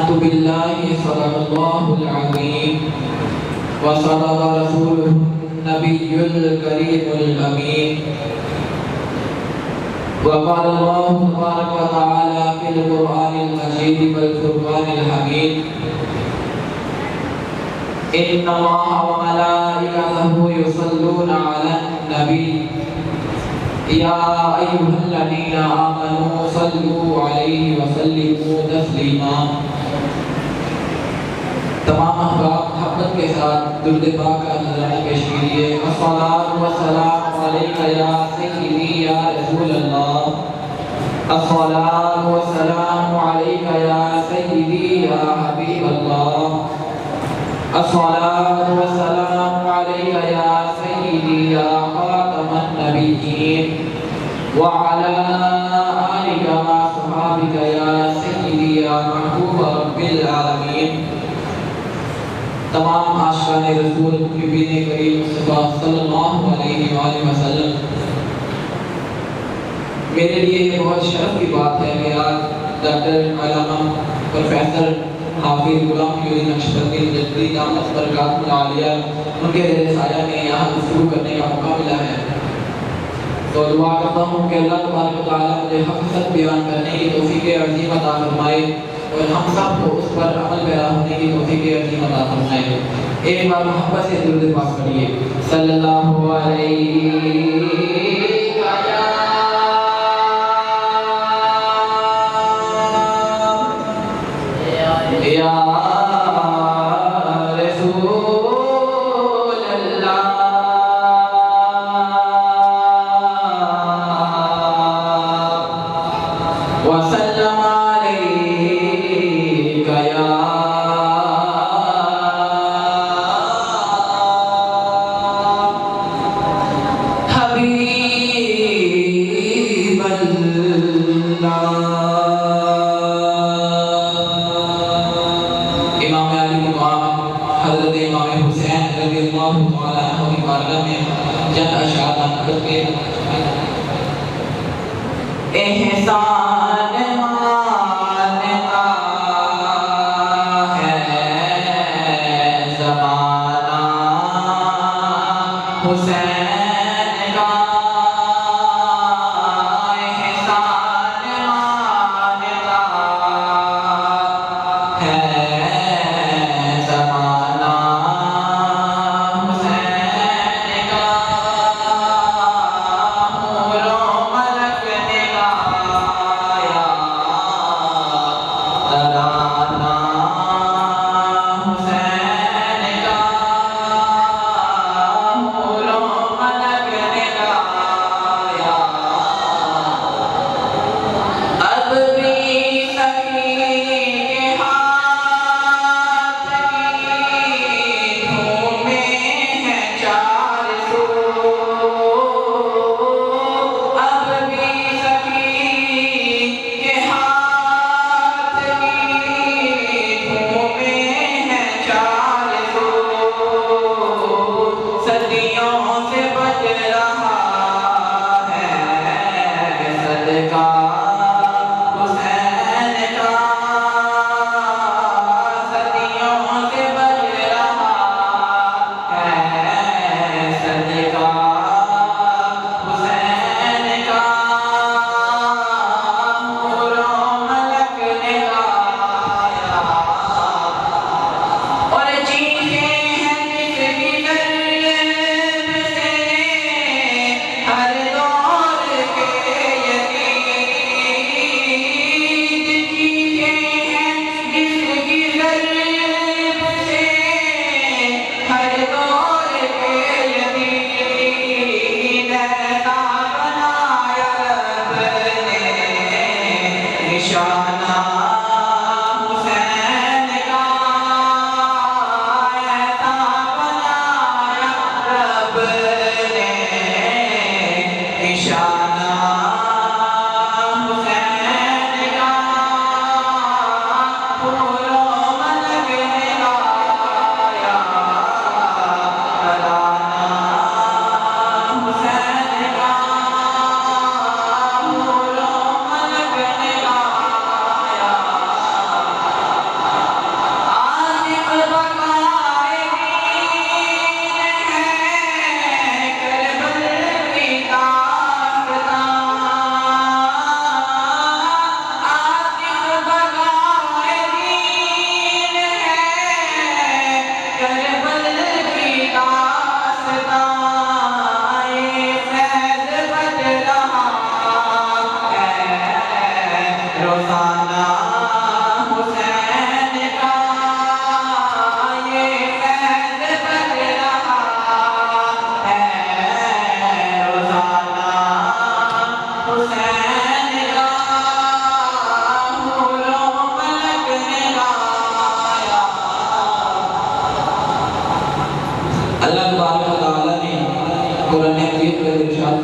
آمنت بالله صدق الله العظيم وصدق رسوله النبي الكريم الأمين وقال الله تبارك وتعالى في القرآن المجيد والفرقان الحميد إن الله وملائكته يصلون على النبي يا أيها الذين آمنوا صلوا عليه وسلموا تسليما. تمام احباب محبت کے ساتھ درود پاک کا نذرانہ پیش کیجیے. الصلاۃ والسلام علیک یا سیدی یا رسول اللہ. الصلاۃ والسلام علیک یا سیدی یا حبیب اللہ. الصلاۃ والسلام علیک یا سیدی یا خاتم النبیین وعلی آلک وصحبک یا سیدی یا محبوب رب العالمین. تمام عاشقان رسول محبین کریم مصطفیٰ صلی اللہ علیہ وآلہ وسلم، میرے لیے یہ بہت شرف کی بات ہے کہ آج ڈاکٹر علامہ پروفیسر حافظ غلام حیدر نقشبندی جدید دامت برکاتہ العالیہ ان کے زیر سایہ میں یہاں گفتگو کرنے کا موقع ملا ہے. تو دعا کرتا ہوں کہ اللہ تبارک و تعالیٰ مجھے حق سچ بیان کرنے کی توفیق عظیم عطا فرمائے اور ہم سب کو اس پر عمل پیرا ہونے کی توفیق عظیم عطا فرمائے. ایک بار محبت سے درود پاک پڑھیے. صلی اللہ علیہ یا رسول اللہ وسلم علیک یا حبیب اللہ. حضرت امام حسین رضی اللہ تعالیٰ عنہ کی بارگاہ میں چند اشعار نقل کے احسان مانتا ہے زمانہ حسین کا. احسان مانتا ہے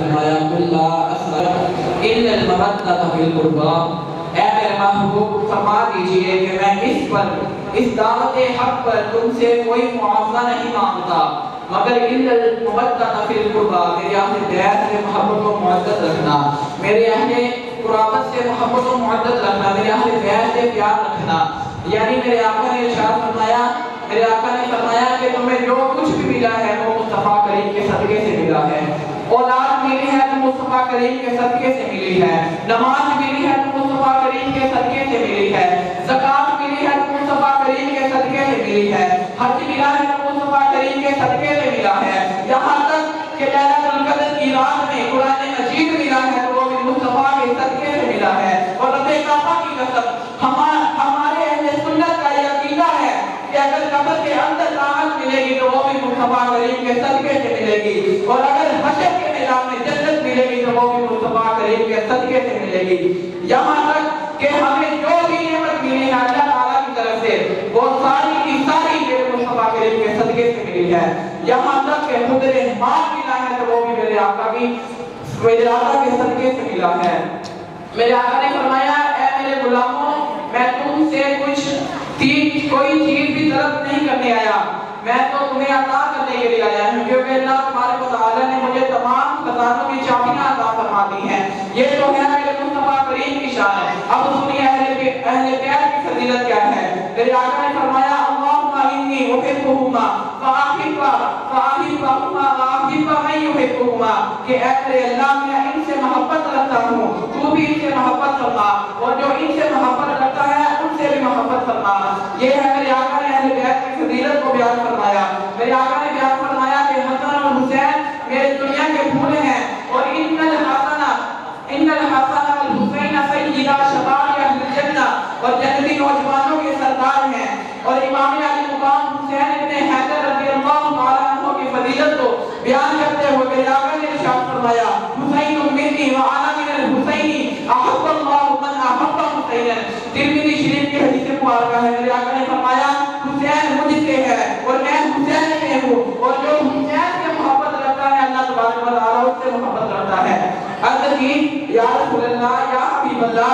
فرمایا قل لا اسألک الا المودۃ فی القربى، اے میرے محبوب فرما دیجئے کہ میں اس دعوت حق پر تم سے کوئی معاوضہ نہیں مانگتا مگر الا المودۃ فی القربى، میرے اہل بیت سے محبت و مودت رکھنا، میرے اہل قرابت سے محبت و مودت رکھنا، میرے اہل بیت سے پیار رکھنا۔ یعنی میرے آقا نے ارشاد فرمایا، میرے آقا نے فرمایا کہ تمہیں جو کچھ بھی ملا ہے وہ مصطفیٰ کریم کے صدقے سے ملا ہے، اولاد ملی ہے تو مصطفیٰ کریم کے صدقے سے ملی ہے، نماز ملی ہے تو مصطفیٰ کریم کے صدقے سے ملی ہے، زکوٰۃ ملی ہے تو مصطفیٰ کریم کے صدقے سے ملی ہے، حج ملا ہے تو مصطفیٰ کریم کے صدقے سے ملا ہے، یہاں تک کہ لیلۃ القدر کی رات میں قرآن مجید ملا ہے تو وہ بھی مصطفیٰ کے صدقے سے ملا ہے۔ اور رب کعبہ کی قسم، ہمارے اہل سنت کا یہ عقیدہ ہے کہ اگر قبر کے اندر راحت ملے گی تو وہ بھی مصطفیٰ کریم کے صدقے سے ملے گی، اور اگر حشر کے میدان میں جنت ملے گی تو وہ بھی مصطفیٰ کریم کے صدقے سے ملے گی۔ یہاں تک کہ ہمیں جو بھی نعمت ملی ہے اللہ تعالیٰ کی طرف سے وہ ساری کی ساری میرے مصطفیٰ کریم کے صدقے سے ملی ہے۔ یہاں تک کہ خضر مال ملا ہے تو وہ بھی میرے آقا کے صدقے سے ملا ہے۔ میرے آقا نے فرمایا اے میرے غلاموں، میں تم سے کوئی چیز بھی طلب نہیں کرنے آیا، میں تو تمہیں عطا کرنے کے لیے آیا ہوں، کیونکہ اللہ تبارک و تعالیٰ نے مجھے تمام خزانوں کی چابیاں عطا فرما دی ہیں۔ یہ تو ہے میرے مصطفیٰ کریم کی شان ہے۔ اب سنیے اہل بیت کی فضیلت کیا ہے۔ میرے آقا نے فرمایا اللہم انی احبہما فاحبہما واحب من یحبہما، کہ اے میرے اللہ میں ان سے محبت رکھتا ہوں، تو بھی ان سے محبت فرما، اور جو ان سے محبت رکھتا ہے ان سے بھی محبت فرما۔ یہ ہے میرے آقا نے اہل بیت کی فضیلت کو بیان فرمایا۔ میرے آقا نے بیان فرمایا کہ حسن اور حسین میرے دنیا کے پھول ہیں، اور ان الحسن والحسین سیدا شباب اہل الجنہ، اور جنتی نوجوانوں کے سردار ہیں۔ اور امام علی مقام حسین ابن حیدر رضی اللہ تعالیٰ عنہ کی فضیلت کو بیان کرتے ہوئے میرے آقا نے ارشاد فرمایا حسین منی وعلی من الحسین احب اللہ من احب حسینا۔ ترمذی شریف کی حدیث مبارکہ ہے، میرے آقا نے فرمایا حسین مجھ سے ہے اور میں حسین سے ہوں، اور جو حسین سے محبت رکھتا ہے اللہ تبارک و تعالیٰ اس سے محبت رکھتا ہے۔ عرض کی یا رسول اللہ یا حبیب اللہ،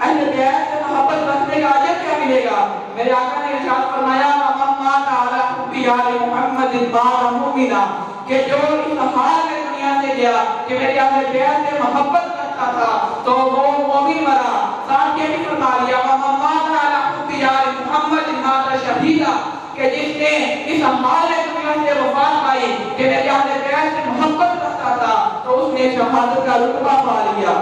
اہل بیت سے محبت رکھنے کا اجر کیا ملے گا؟ میرے آقا نے ارشاد فرمایا وَمَن مَاتَ عَلَىٰ حُبِّ آلِ مُحَمَّدٍ مَاتَ مُؤْمِنًا، کہ جو اس حال میں دنیا سے گیا کہ میرے اہل بیت سے محبت رکھتا تھا تو وہ مومن مرا۔ ساتھ یہ بھی فرما لیا وَمَن مَاتَ عَلَىٰ حُبِّ آلِ مُحَمَّدٍ مَاتَ شَهِيدًا، کہ جس نے اس حال میں دنیا سے وفات پائی کہ میرے اہل بیت سے محبت رکھتا تھا تو اس نے شہادت کا رتبہ پا لیا۔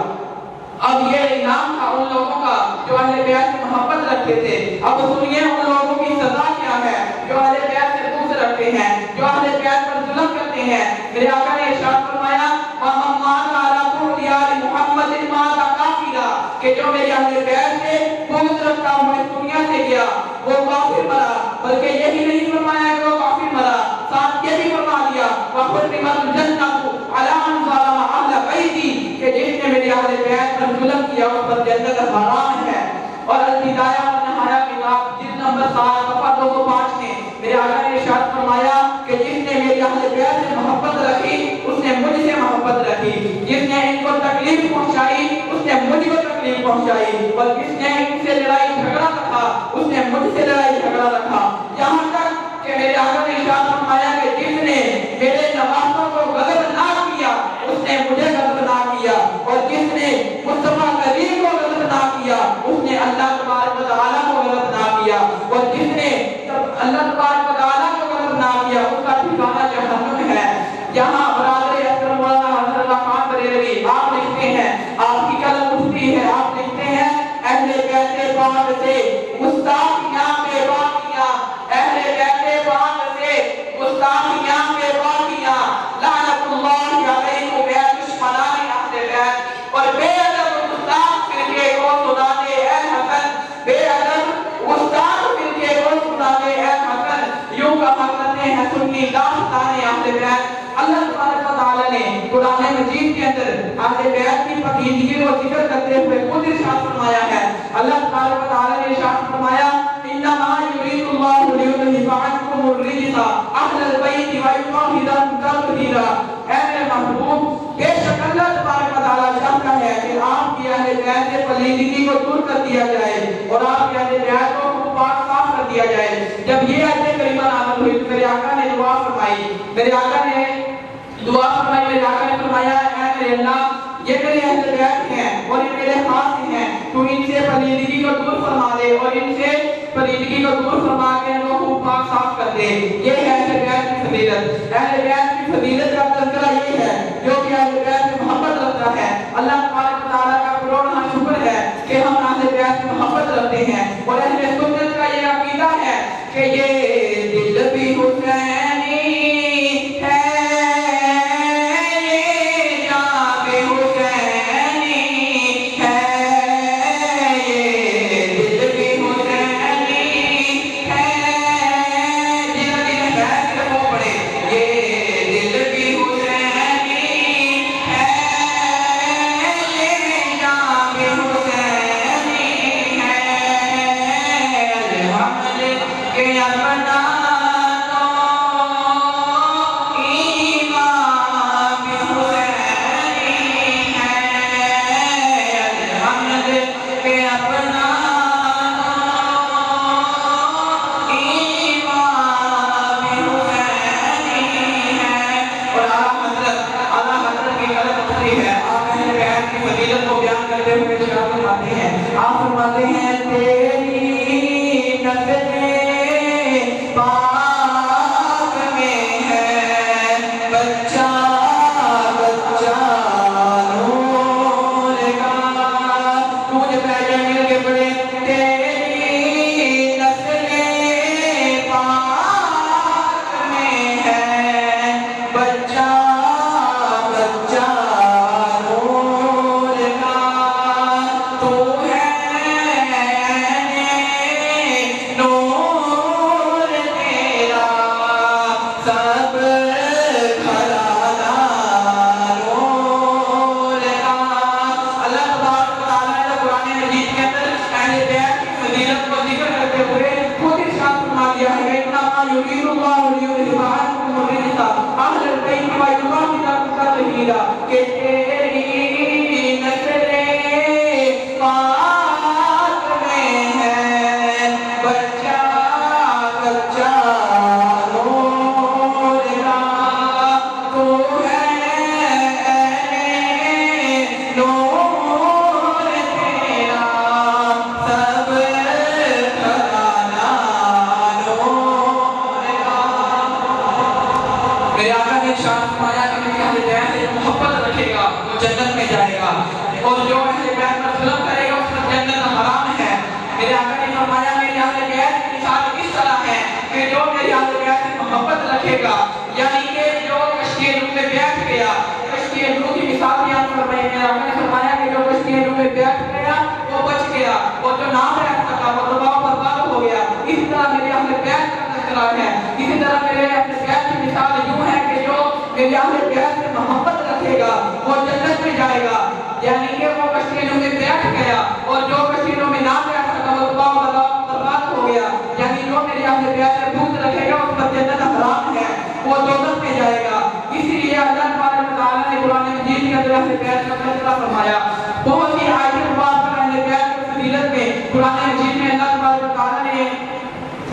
اب یہ انعام تھا ان لوگوں کا جو اہل بیت سے محبت رکھتے تھے۔ اب سنیے ان لوگوں کی سزا کیا ہے جو اہل بیت سے بغض رکھتے ہیں، جو اہل بیت پر ظلم کرتے ہیں۔ میرے آقا نے ارشاد فرمایا وَمَن مَاتَ عَلَىٰ بُغْضِ آلِ مُحَمَّدٍ مَاتَ کَافِرًا، کہ جو میرے اہل بیت سے بغض رکھتا ہوئے دنیا سے گیا وہ کافر مرا۔ بلکہ یہی نہیں فرمایا کہ وہ کافر مرا، ساتھ یہ بھی فرما دیا وَحُرِّمَتِ الْجَنَّةُ عَلَىٰ مَن ظَلَمَ أَهْلَ بَيْتِي، کہ جس نے میرے اہل بیت پر ظلم کیا اس پر جنت حرام ہے۔ اور البدایہ والنہایہ کتاب جلد نمبر 7 صفحہ 205 میں میرے آقا نے ارشاد فرمایا کہ جس نے میری اہل بیت سے محبت رکھی اس نے مجھ سے محبت رکھی، جس نے ان کو تکلیف پہنچائی اس نے مجھ کو تکلیف پہنچائی، اور جس نے ان سے لڑائی جھگڑا رکھا اس نے مجھ سے لڑائی جھگڑا رکھا۔ یہاں تک کہ میرے آقا نے ارشاد فرمایا کہ جس نے میرے نوازوں کو غضبناک کیا اس نے مجھے غضبناک کیا، اور جس نے مصطفیٰ کریم کو غضبناک کیا اس نے اللہ تبارک و تعالیٰ کو غضبناک کیا، اور جس نے اللہ تبارک و تعالیٰ کو غضبناک کیا اس کا ٹھکانہ جہنم ہے۔ یہاں برادر اکرم مولانا حضرت اللہ خان بریلوی آپ لکھتے ہیں، آپ کی قلم اٹھتی ہے، آپ لکھتے ہیں اہل بیت پاک سے گستاخیاں بے باقیاں، اہل بیت پاک سے گستاخیاں بے باقیاں، لعنت اللہ علیکم اے دشمنان اہل بیت، اور بے ادب گستاخ فرقے کو سنا دے اے حسن، بے ادب گستاخ فرقے کو سنا دے اے حسن، یوں کہا کرتے ہیں سنی داستان اہل بیت۔ اللہ تبارک و تعالیٰ نے قرآن مجید کے اندر اہل بیت کی پاکیزگی کو ذکر کرتے ہوئے خود ارشاد فرمایا ہے۔ اللہ تبارک و تعالیٰ نے ارشاد فرمایا انما یرید اللہ لیذھب عنکم الرجس اہل البیت ویطہرکم تطہیرا، اے میرے محبوب بے شک اللہ دیا جائے۔ جب یہ آیت کریمہ نازل ہوئی تو میرے آقا نے دعا فرمائی، میرے آقا نے فرمایا اے میرے اللہ یہ میرے اہل بیت ہیں اور یہ میرے خاص ہیں، تو ان سے پلیدگی کو دور فرما دے اور ان سے پلیدگی کو دور فرما کے ان کو پاک صاف کر دے۔ یہ ہے اہل بیت کی فضیلت۔ اہل بیت کی فضیلت کا تذکرہ یہ ہے جو کہ اہل بیت میں محبت رکھتا ہے۔ اللہ تبارک و تعالیٰ کا کروڑہ شکر ہے کہ ہم اہل بیت میں محبت رکھتے ہیں، اور اہل سنت کا یہ عقیدہ ہے کہ یہ دل بھی حسینی ہے،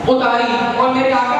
اتاری اور میرے آقا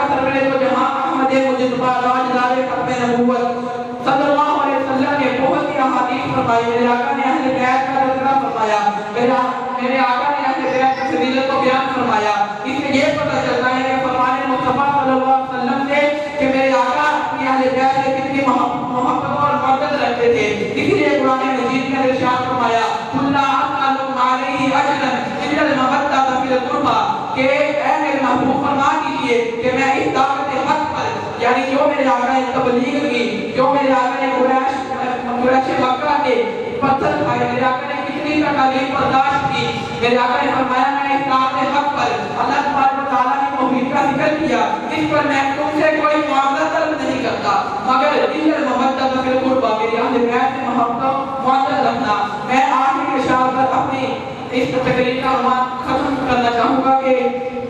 سرور دو جہاں احمد مجتبی راجدار ختم نبوت صلی اللہ علیہ وسلم نے بہت سی احادیث فرمائی۔ میرے آقا نے اہل بیت کا تذکرہ فرمایا، میرے آقا نے اہل بیت کی فضیلت کو بیان فرمایا۔ اس سے یہ پتہ چلتا ہے کہ فرمان مصطفیٰ صلی اللہ علیہ وسلم سے کہ میرے آقا اپنی اہل بیت سے کتنی محبت اور محبت رکھتے تھے۔ اسی لیے قرآن مجید میں ارشاد فرمایا قُلْ لَا أَسْأَلُكُمْ عَلَيْهِ أَجْرًا إِلَّا الْمَوَدَّةَ فِي الْقُرْبَى کہ اے میرے محبوب فرما دیجئے کہ میں اس دعوت حق پر یعنی جو میرے آقا نے تبلیغ کی، جو میرے آقا نے قریش مکہ کے پتھر کھائے، میرے آقا نے کتنی تکالیف برداشت کی، میرے آقا نے فرمایا میں اس دعوت حق پر اللہ تبارک و تعالیٰ نے توحید کا ذکر کیا، اس پر میں تم سے کوئی معاملہ طلب نہیں کرتا مگر اِلَّا الْمَوَدَّةَ فِي الْقُرْبَى میری اہل بیت سے محبت معطل رکھنا۔ میں آخر کے شعر پر اپنی اس تقریر کا عنوان ختم کرنا چاہوں گا کہ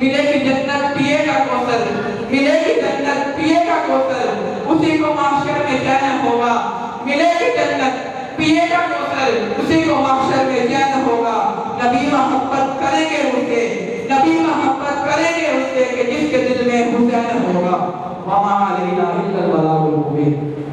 ملے گی جنت پیے گا کوثر، ملے گی جنت پیے گا کوثر، اسی کو محشر میں چین ہوگا، ملے گی جنت پیے گا کوثر، اسی کو محشر میں چین ہوگا۔ نبی محبت کریں گے ان کے، نبی محبت کہنے ہوگا وما علینا الا البلاغ المبین۔